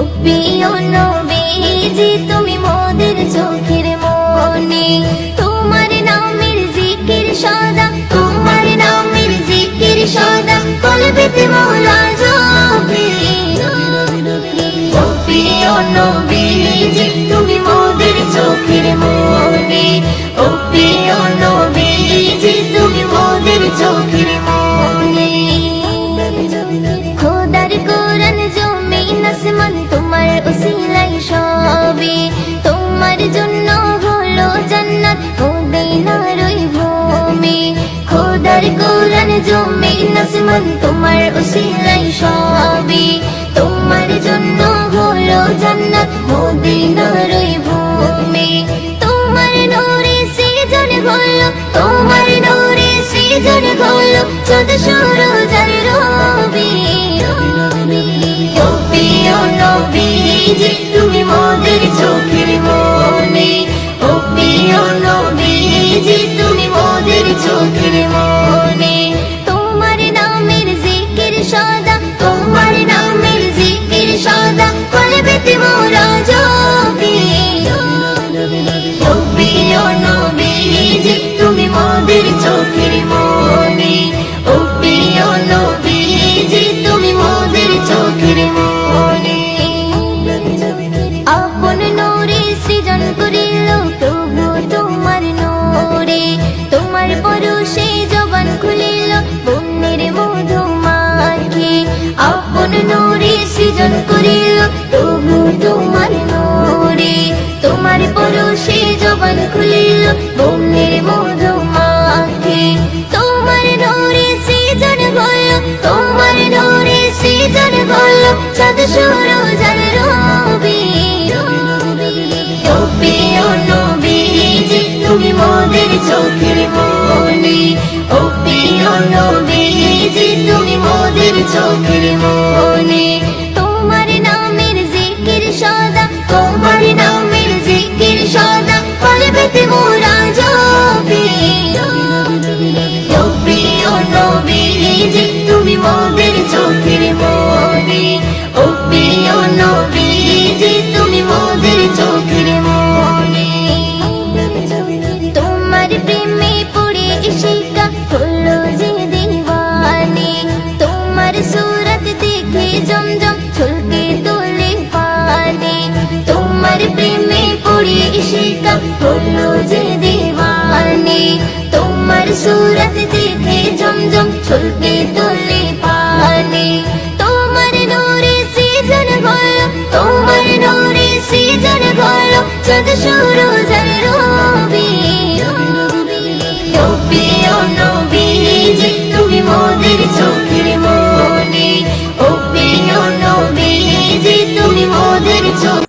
ও প্রিয় নবীজি তুমি মোদের চোখের মনি, তোমার নামের জিকির সদা, তোমার নামের জিকির সদা কলবেতে মওলা জপি। ও প্রিয় নবীজি তুমি মোদের চোখের মনি, ও প্রিয় নবীজি তুমি মোদের চোখের মনি। খোদার কোরআন জমিন আসমান তোমার উসিলাই সবে, তোমার জন্য হলো জান্নাত মদিনার ওই ভূমি। খোদার কোরআন জমিন আসমান তোমার উসিলাই সবে, তোমার জন্য হলো জান্নাত মদিনার ওই ভূমি। তোমার নূরে সৃজন হলো, তোমার নূরে সৃজন হলো চাঁদ সূরজ আর রবি। ও প্রিয় নবীজি তুমি মোদের চোখের মনি, ও প্রিয় নবীজি তুমি মোদের চোখের মনি। তোমার নামের জিকির সদা, তোমার নামের জিকির সদা কলবেতে মওলা জপি। ও প্রিয় নবীজি তুমি মোদের চোখের মনি, ও প্রিয় নবীজি তুমি মোদের চোখের মনি। আপন নূরে সৃজন করিল প্রভু তোমার নূরে, তোমার পরশে জবান খুলিল বন্যের মধু মাখি। আপন নূরে সৃজন করিল প্রভু তোমার নূরে, তোমার পরশে জবান খুলিল বন্যের মধু মাখি। তোমার নূরে সৃজন হলো, তোমার নূরে সৃজন হলো চাঁদ সূরজ আর রবি। ও প্রিয় নবীজি তুমি মোদের চোখের মনি, ও প্রিয় নবীজি তুমি মোদের চোখের মনি। তোমার নামের জিকির সদা, তোমার নামের জিকির সদা কলবেতে মোরা জপি। ও প্রিয় নবীজি তুমি মোদের চোখের মনি, ও প্রিয় নবীজি তুমি মোদের চোখের মনি। তোমার প্রেমে পড়ে ইশিকা হলো যে দিওয়ানি, তোমার সুরত দেখে জমজম ছলকে তোলে পানি। তোমার প্রেমে পড়ে ইশিকা হলো যে দিওয়ানি, তোমার সুরত দেখে জমজম ছলকে তোলে পানি। তোমার নূরে সৃজন হলো, তোমার নূরে সৃজন হলো চাঁদ সূরজ আর রবি। ও প্রিয় নবীজি